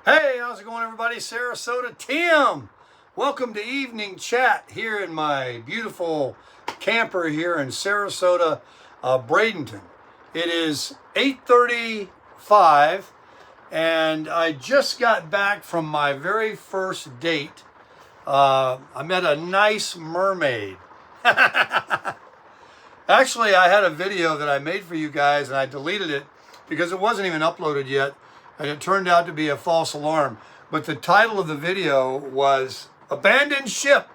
Hey, how's it going, everybody? Sarasota Tim. Welcome to evening chat here in my beautiful camper here in Sarasota, Bradenton. It is 8:35, and I just got back from my very first date. I met a nice mermaid. Actually, I had a video that I made for you guys, and I deleted it because it wasn't even uploaded yet, and it turned out to be a false alarm. But the title of the video was Abandoned Ship.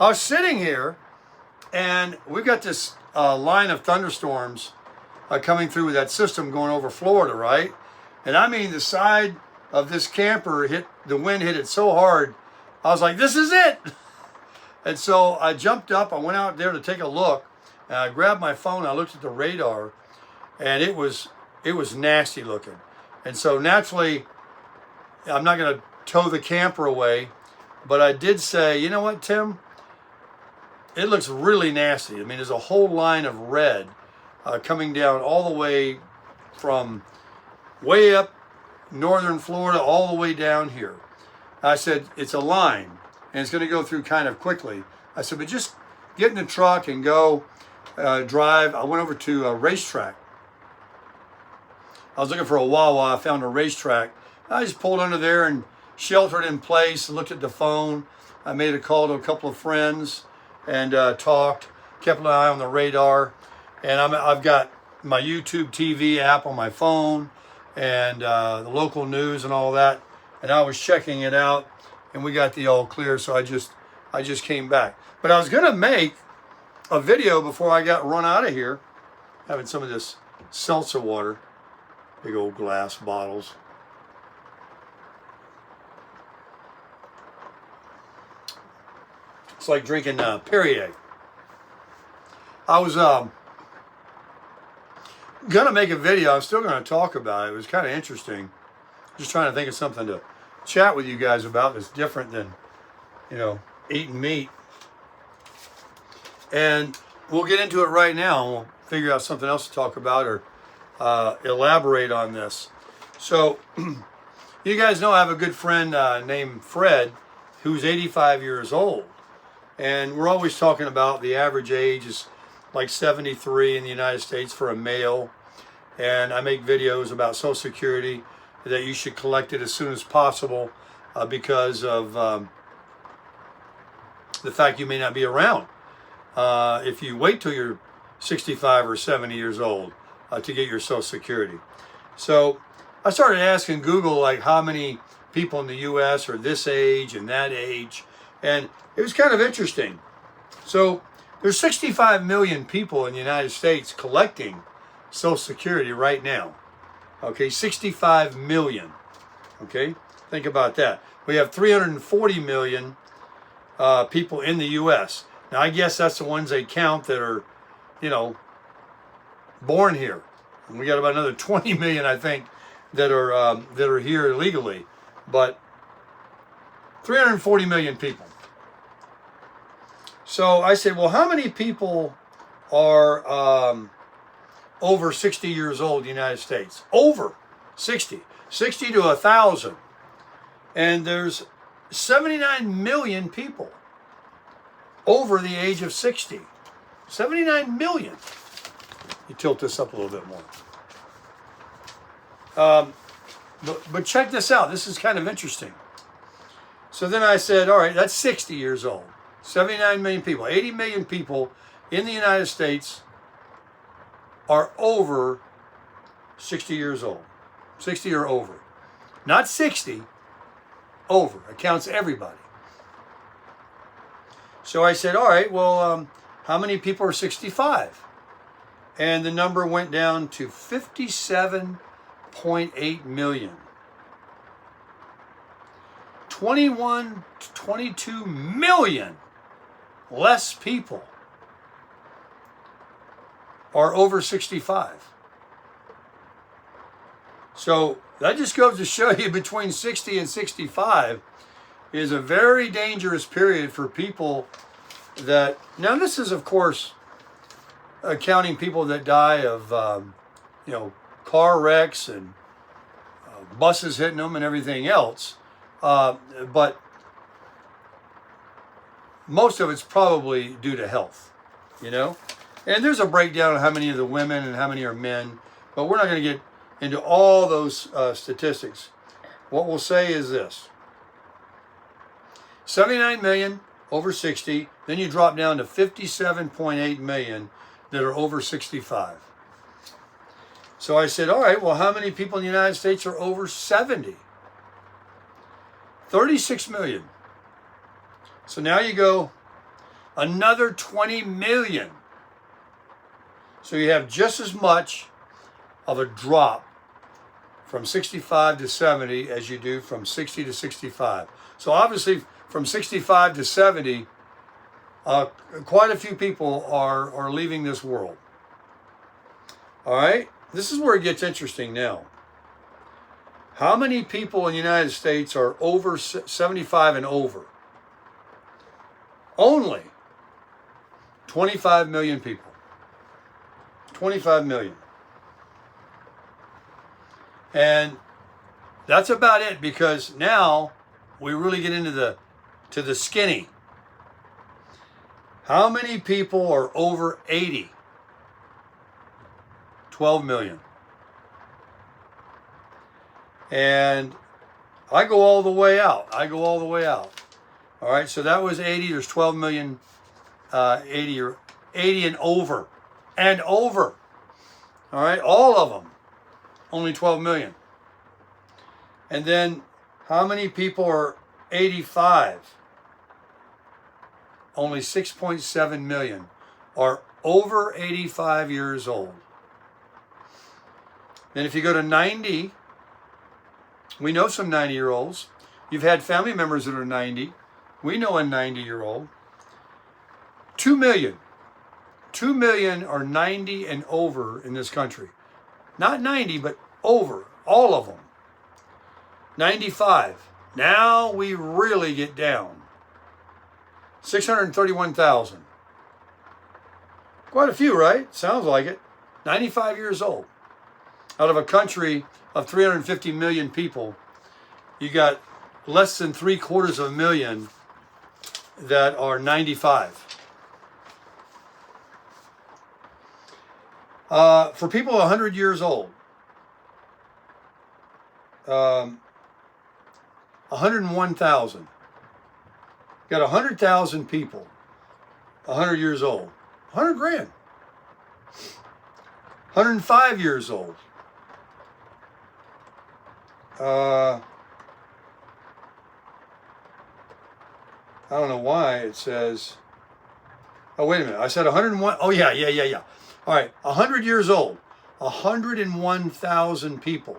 I was sitting here, and we've got this line of thunderstorms coming through with that system going over Florida, right? And I mean, the side of this camper the wind hit it so hard, I was like, this is it. And so I jumped up, I went out there to take a look, and I grabbed my phone, I looked at the radar, and it was nasty looking. And so naturally, I'm not going to tow the camper away, but I did say, you know what, Tim? It looks really nasty. I mean, there's a whole line of red coming down all the way from way up northern Florida all the way down here. I said, it's a line, and it's going to go through kind of quickly. I said, but just get in the truck and go drive. I went over to a racetrack. I was looking for a Wawa. I found a racetrack. I just pulled under there and sheltered in place, looked at the phone. I made a call to a couple of friends and talked, kept an eye on the radar. And I've got my YouTube TV app on my phone and the local news and all that. And I was checking it out, and we got the all clear. So I just came back. But I was going to make a video before I got run out of here, having some of this seltzer water. Big old glass bottles. It's like drinking Perrier. I was gonna make a video. I'm still gonna talk about it. It was kind of interesting. Just trying to think of something to chat with you guys about that's different than, eating meat. And we'll get into it right now, and we'll figure out something else to talk about or elaborate on this. So, you guys know I have a good friend named Fred, who's 85 years old. And we're always talking about the average age is like 73 in the United States for a male. And I make videos about Social Security, that you should collect it as soon as possible because of the fact you may not be around if you wait till you're 65 or 70 years old to get your Social Security. So I started asking Google like how many people in the U.S. are this age and that age, and it was kind of interesting. So there's 65 million people in the United States collecting Social Security right now. Okay, 65 million. Okay, think about that. We have 340 million people in the U.S. Now, I guess that's the ones they count that are, born here. And we got about another 20 million, I think, that are here illegally. But 340 million people. So I said, well, how many people are over 60 years old in the United States? Over 60 to 1,000. And there's 79 million people over the age of 60. 79 million. You tilt this up a little bit more. But check this out. This is kind of interesting. So then I said, all right, that's 60 years old. 79 million people. 80 million people in the United States are over 60 years old. 60 or over. Not 60, over. It counts everybody. So I said, all right, well, how many people are 65? And the number went down to 57.8 million. 21 to 22 million less people are over 65. So that just goes to show you between 60 and 65 is a very dangerous period for people that, now this is of course counting people that die of car wrecks and buses hitting them and everything else. But most of it's probably due to health, you know? And there's a breakdown of how many of the women and how many are men, but we're not going to get into all those statistics. What we'll say is this: 79 million over 60, then you drop down to 57.8 million that are over 65. So I said, all right, well, how many people in the United States are over 70? 36 million. So now you go another 20 million. So you have just as much of a drop from 65 to 70 as you do from 60 to 65. So obviously from 65 to 70, quite a few people are leaving this world. All right, this is where it gets interesting now. How many people in the United States are over 75 and over? Only 25 million people. 25 million. And that's about it, because now we really get into the skinny. How many people are over 80? 12 million. And I go all the way out. All right, so that was 80. There's 12 million 80 and over. And over. All right, all of them. Only 12 million. And then how many people are 85? Only 6.7 million are over 85 years old. Then if you go to 90, we know some 90-year-olds. You've had family members that are 90. We know a 90-year-old. 2 million. 2 million are 90 and over in this country. Not 90, but over. All of them. 95. Now we really get down. 631,000. Quite a few, right? Sounds like it. 95 years old. Out of a country of 350 million people, you got less than 750,000 that are 95. For people 100 years old, 101,000. Got 100,000 people, 100 years old. 100 grand. 105 years old. I don't know why it says, oh, wait a minute. I said 101. Oh, yeah. All right. 100 years old. 101,000 people.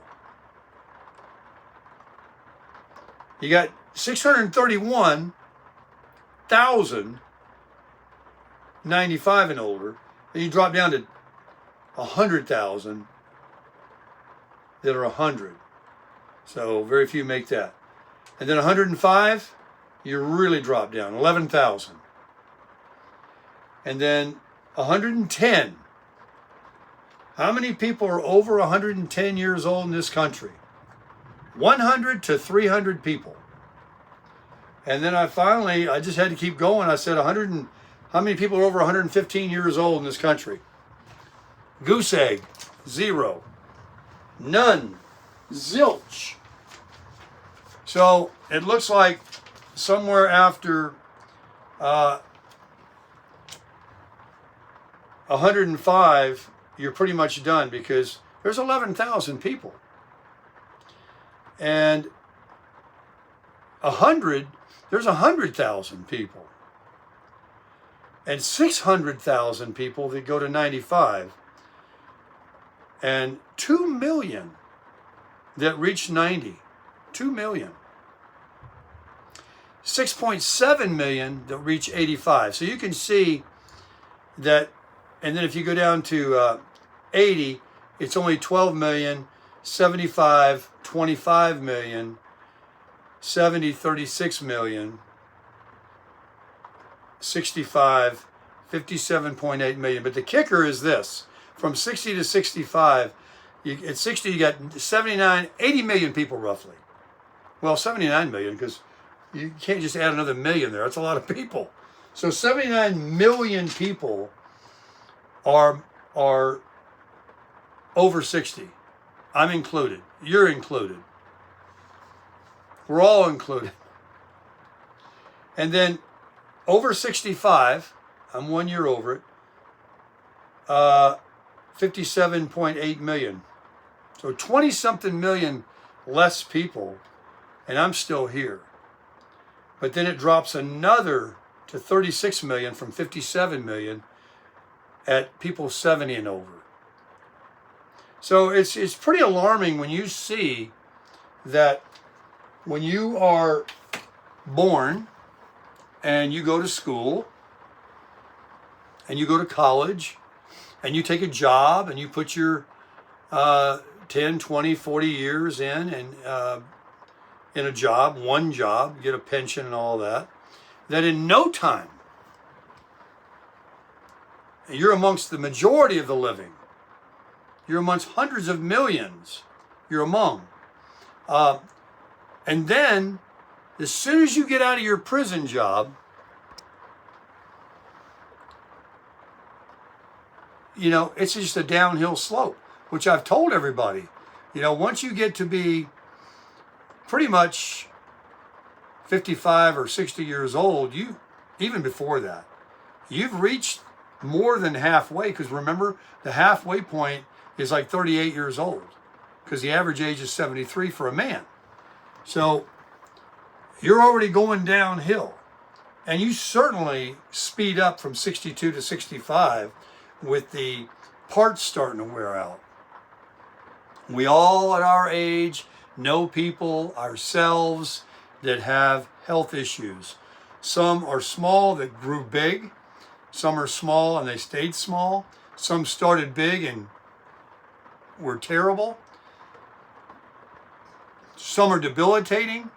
You got 631,000 95 and older. Then you drop down to 100,000 that are 100. So very few make that. And then 105, you really drop down, 11,000. And then 110. How many people are over 110 years old in this country? 100 to 300 people. And then I just had to keep going. I said how many people are over 115 years old in this country? Goose egg, 0. None. Zilch. So it looks like somewhere after 105, you're pretty much done, because there's 11,000 people. And 100, there's 100,000 people. And 600,000 people that go to 95. And 2 million that reach 90. 2 million. 6.7 million that reach 85. So you can see that, and then if you go down to 80, it's only 12 million, 75, 25 million, 70, 36 million, 65, 57.8 million. But the kicker is this: from 60 to 65, At 60, you got 79, 80 million people roughly. Well, 79 million, because you can't just add another million there. That's a lot of people. So 79 million people are over 60. I'm included. You're included. We're all included. And then over 65, I'm 1 year over it, 57.8 million. So 20-something million less people, and I'm still here. But then it drops another to 36 million from 57 million at people 70 and over. So it's pretty alarming when you see that when you are born and you go to school and you go to college and you take a job and you put your 10, 20, 40 years in a job, one job, get a pension and all that in no time, you're amongst the majority of the living. You're amongst hundreds of millions. You're among. And then, as soon as you get out of your prison job, you know, it's just a downhill slope, which I've told everybody. You know, once you get to be pretty much 55 or 60 years old, even before that, you've reached more than halfway, because remember, the halfway point is like 38 years old, because the average age is 73 for a man. So you're already going downhill, and you certainly speed up from 62 to 65 with the parts starting to wear out. We all at our age know people ourselves that have health issues. Some are small that grew big. Some are small and they stayed small. Some started big and were terrible. Some are debilitating.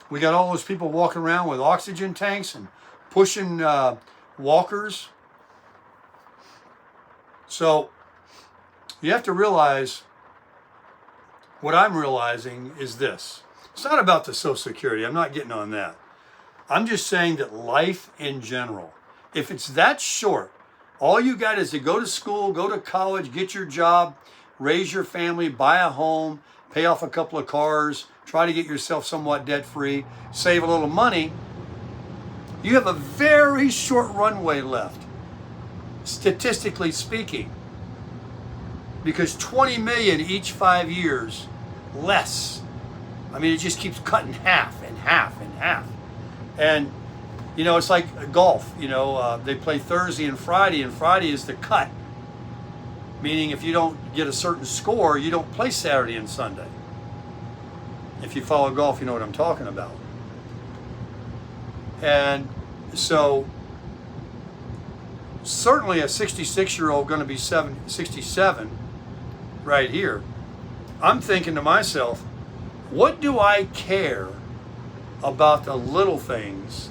We got all those people walking around with oxygen tanks and pushing walkers. So you have to realize, what I'm realizing is this. It's not about the Social Security. I'm not getting on that. I'm just saying that life in general, if it's that short, all you got is to go to school, go to college, get your job, raise your family, buy a home, pay off a couple of cars, try to get yourself somewhat debt-free, save a little money, you have a very short runway left, statistically speaking, because 20 million each 5 years less. I mean, it just keeps cutting half and half and half. And, you know, it's like golf. You know, they play Thursday and Friday is the cut. Meaning if you don't get a certain score, you don't play Saturday and Sunday. If you follow golf, you know what I'm talking about. And so, certainly a 66-year-old going to be 67 right here. I'm thinking to myself, what do I care about the little things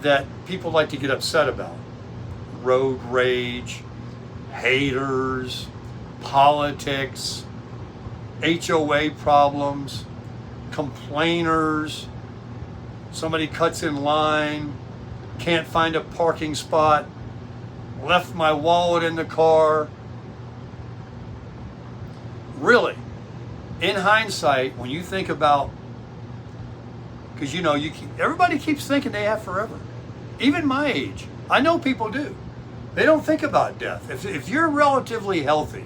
that people like to get upset about? Road rage, haters, politics, HOA problems, complainers, somebody cuts in line, can't find a parking spot, left my wallet in the car. Really, in hindsight, when you think about, because you know, everybody keeps thinking they have forever. Even my age, I know people do. They don't think about death. If you're relatively healthy,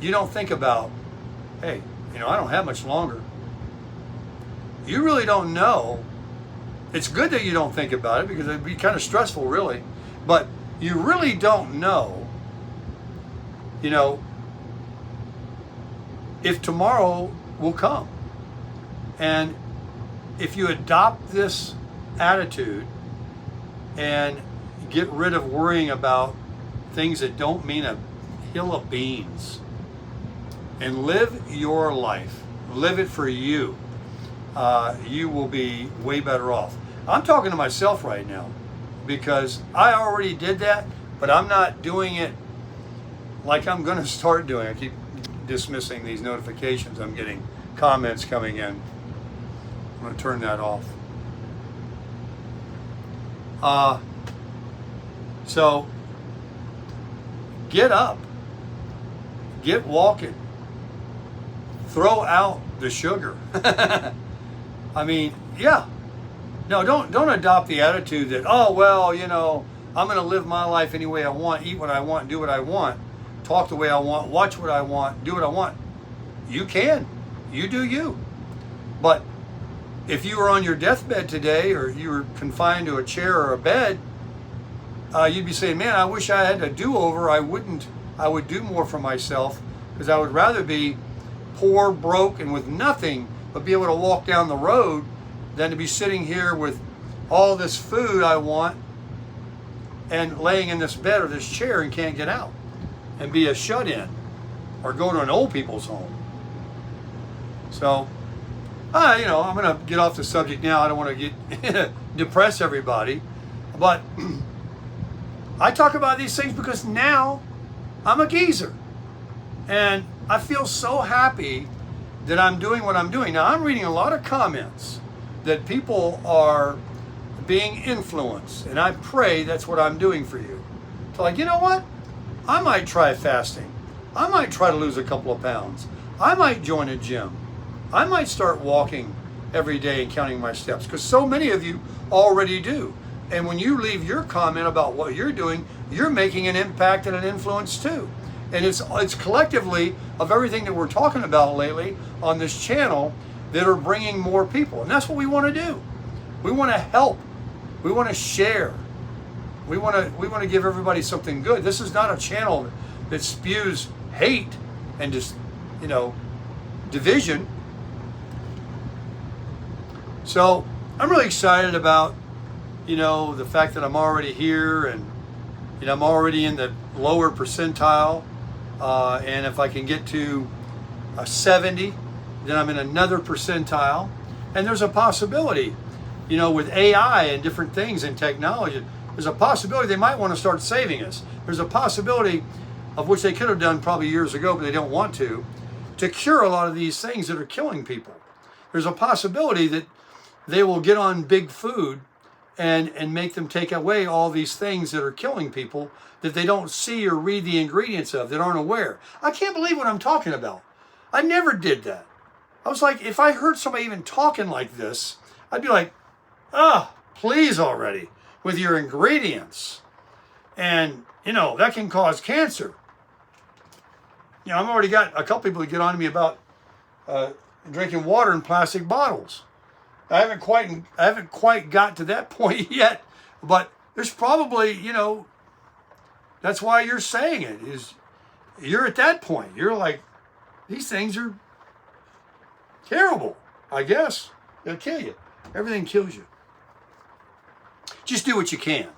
you don't think about, hey, you know, I don't have much longer. You really don't know. It's good that you don't think about it, because it'd be kind of stressful, really. But you really don't know, you know, if tomorrow will come. And if you adopt this attitude and get rid of worrying about things that don't mean a hill of beans, and live your life, live it for you, you will be way better off. I'm talking to myself right now, because I already did that, but I'm not doing it like I'm going to start doing. I keep dismissing these notifications. I'm getting comments coming in. I'm going to turn that off. So get up, get walking, throw out the sugar. I mean, yeah. No, don't adopt the attitude that, oh, well, you know, I'm going to live my life any way I want, eat what I want, do what I want, talk the way I want, watch what I want, do what I want. You can. You do you. But if you were on your deathbed today, or you were confined to a chair or a bed, you'd be saying, man, I wish I had a do-over. I would do more for myself, because I would rather be poor, broke, and with nothing, but be able to walk down the road than to be sitting here with all this food I want and laying in this bed or this chair and can't get out and be a shut-in or go to an old people's home. So, you know, I'm going to get off the subject now. I don't want to get depress everybody, but I talk about these things because now I'm a geezer, and I feel so happy that I'm doing what I'm doing. Now, I'm reading a lot of comments that people are being influenced, and I pray that's what I'm doing for you. So, like, you know what? I might try fasting. I might try to lose a couple of pounds. I might join a gym. I might start walking every day and counting my steps, because so many of you already do. And when you leave your comment about what you're doing, you're making an impact and an influence too. And it's collectively of everything that we're talking about lately on this channel that are bringing more people. And that's what we want to do. We want to help. We want to share. We want to give everybody something good. This is not a channel that spews hate and just, you know, division. So I'm really excited about, you know, the fact that I'm already here, and, you know, I'm already in the lower percentile. And if I can get to a 70, then I'm in another percentile. And there's a possibility, you know, with AI and different things and technology, there's a possibility they might want to start saving us. There's a possibility, of which they could have done probably years ago, but they don't want to cure a lot of these things that are killing people. There's a possibility that they will get on big food and make them take away all these things that are killing people that they don't see or read the ingredients of, that aren't aware. I can't believe what I'm talking about. I never did that. I was like, if I heard somebody even talking like this, I'd be like, please already, with your ingredients. And, you know, that can cause cancer. You know, I've already got a couple people that get on to me about drinking water in plastic bottles. I haven't quite got to that point yet, but there's probably, you know, that's why you're saying it, is you're at that point. You're like, these things are terrible, I guess. They'll kill you. Everything kills you. Just do what you can,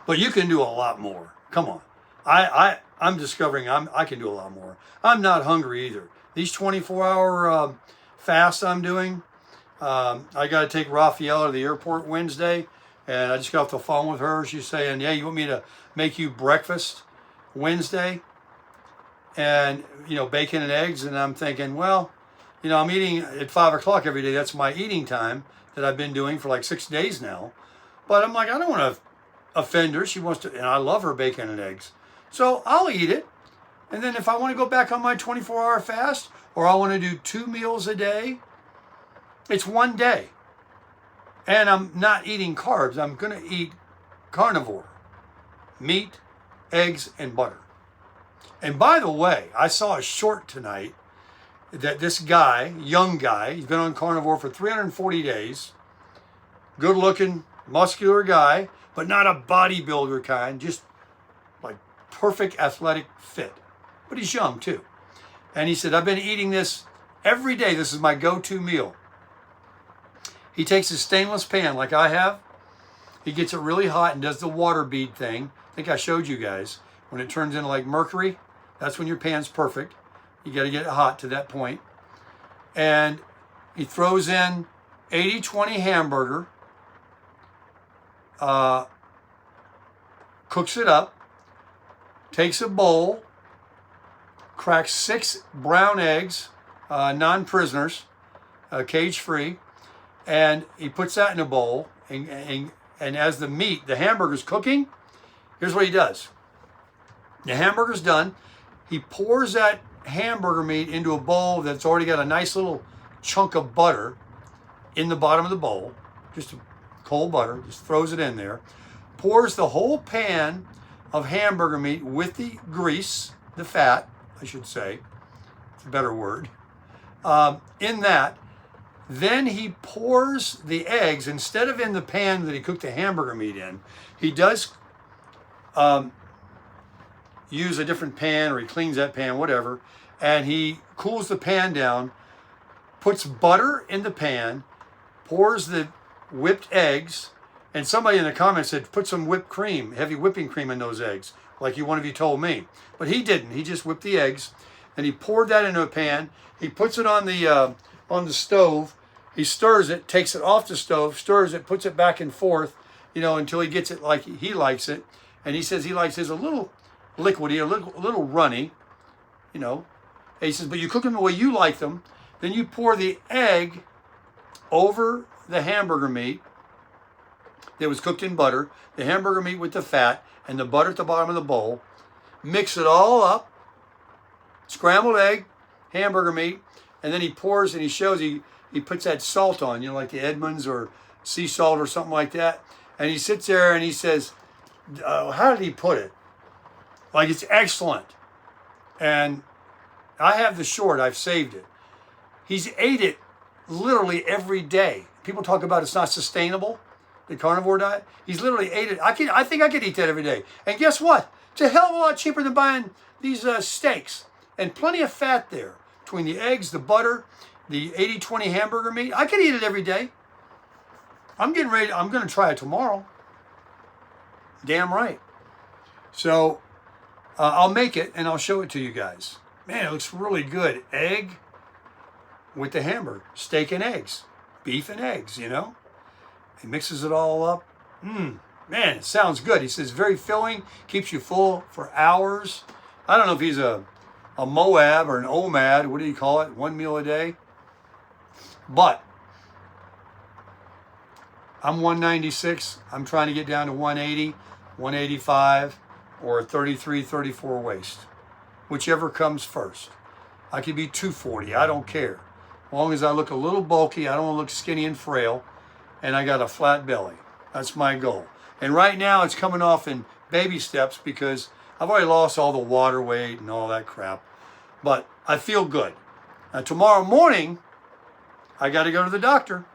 but you can do a lot more. Come on. I'm discovering I can do a lot more. I'm not hungry either. These 24-hour fasts I'm doing, I got to take Raphael to the airport Wednesday, and I just got off the phone with her. She's saying, yeah, you want me to make you breakfast Wednesday? And, you know, bacon and eggs. And I'm thinking, well, you know, I'm eating at 5 o'clock every day. That's my eating time that I've been doing for like 6 days now. But I'm like, I don't want to offend her. She wants to, and I love her bacon and eggs. So I'll eat it. And then if I want to go back on my 24-hour fast, or I want to do 2 meals a day, it's one day. And I'm not eating carbs. I'm going to eat carnivore. Meat, eggs, and butter. And by the way, I saw a short tonight that this guy, young guy, he's been on carnivore for 340 days. Good looking, muscular guy, but not a bodybuilder kind, just like perfect athletic fit. But he's young too. And he said, I've been eating this every day. This is my go-to meal. He takes his stainless pan like I have. He gets it really hot and does the water bead thing. I think I showed you guys. When it turns into like mercury, that's when your pan's perfect. You got to get it hot to that point. And he throws in 80-20 hamburger, cooks it up, takes a bowl, cracks 6 brown eggs, non-prisoners, cage-free, and he puts that in a bowl. And as the hamburger's cooking, here's what he does. The hamburger's done. He pours that hamburger meat into a bowl that's already got a nice little chunk of butter in the bottom of the bowl, just cold butter, just throws it in there, pours the whole pan of hamburger meat with the grease, the fat, I should say, it's a better word, in that. Then he pours the eggs, instead of in the pan that he cooked the hamburger meat in, he does use a different pan, or he cleans that pan, whatever, and he cools the pan down, puts butter in the pan, pours the whipped eggs, and somebody in the comments said, put some whipped cream, heavy whipping cream in those eggs, like one of you told me. But he didn't. He just whipped the eggs, and he poured that into a pan. He puts it on the stove. He stirs it, takes it off the stove, stirs it, puts it back and forth, until he gets it like he likes it. And he says he likes his a little liquidy, a little runny, And he says, but you cook them the way you like them. Then you pour the egg over the hamburger meat that was cooked in butter, the hamburger meat with the fat, and the butter at the bottom of the bowl. Mix it all up, scrambled egg, hamburger meat, and then he pours and he shows he puts that salt on, like the Edmonds or sea salt or something like that. And he sits there and he says, how did he put it? Like, it's excellent. And I have the short, I've saved it. He's ate it literally every day. People talk about it's not sustainable, the carnivore diet. He's literally ate it. I think I could eat that every day. And guess what? It's a hell of a lot cheaper than buying these steaks. And plenty of fat there. Between the eggs, the butter, the 80-20 hamburger meat. I could eat it every day. I'm getting ready. I'm going to try it tomorrow. Damn right. So I'll make it and I'll show it to you guys. Man, it looks really good. Egg with the hamburger. Steak and eggs. Beef and eggs, He mixes it all up. Man, it sounds good. He says very filling. Keeps you full for hours. I don't know if he's a Moab or an OMAD. What do you call it? 1 meal a day. But I'm 196. I'm trying to get down to 180, 185, or 33, 34 waist. Whichever comes first. I could be 240. I don't care. As long as I look a little bulky, I don't want to look skinny and frail, and I got a flat belly. That's my goal. And right now it's coming off in baby steps because I've already lost all the water weight and all that crap. But I feel good. Now, tomorrow morning, I got to go to the doctor,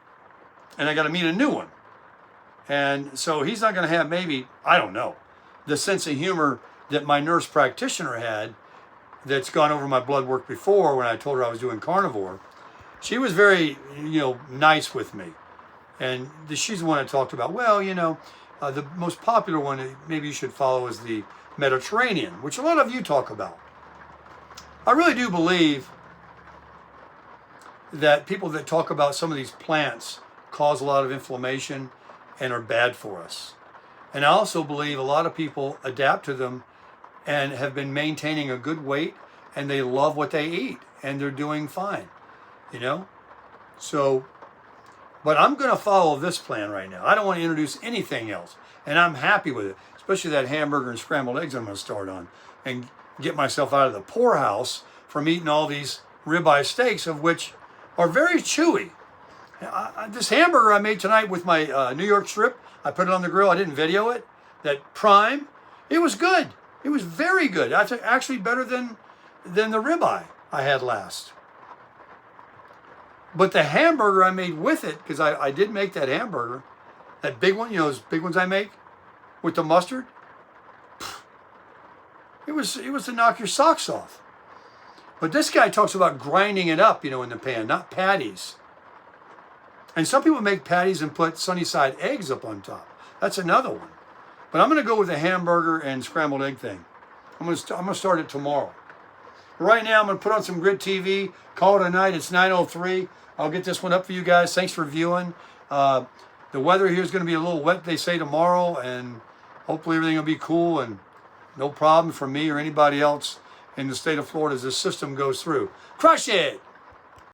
and I got to meet a new one. And so he's not going to have maybe, I don't know, the sense of humor that my nurse practitioner had that's gone over my blood work before when I told her I was doing carnivore. She was very, nice with me. And she's the one that talked about, the most popular one that maybe you should follow is the Mediterranean, which a lot of you talk about. I really do believe that people that talk about some of these plants cause a lot of inflammation and are bad for us. And I also believe a lot of people adapt to them and have been maintaining a good weight and they love what they eat and they're doing fine, So, but I'm going to follow this plan right now. I don't want to introduce anything else. And I'm happy with it, especially that hamburger and scrambled eggs I'm going to start on and get myself out of the poorhouse from eating all these ribeye steaks, of which are very chewy. This hamburger I made tonight with my New York strip, I put it on the grill. I didn't video it. That prime, it was good. It was very good. That's actually better than the ribeye I had last. But the hamburger I made with it, because I did make that hamburger, that big one, those big ones I make with the mustard, it was to knock your socks off. But this guy talks about grinding it up, in the pan, not patties. And some people make patties and put Sunnyside eggs up on top. That's another one. But I'm going to go with the hamburger and scrambled egg thing. I'm going to start it tomorrow. Right now, I'm going to put on some Grit TV, call it a night. It's 9:03. I'll get this one up for you guys. Thanks for viewing. The weather here is going to be a little wet, they say, tomorrow, and hopefully everything will be cool and no problem for me or anybody else. in the state of Florida as this system goes through. Crush it!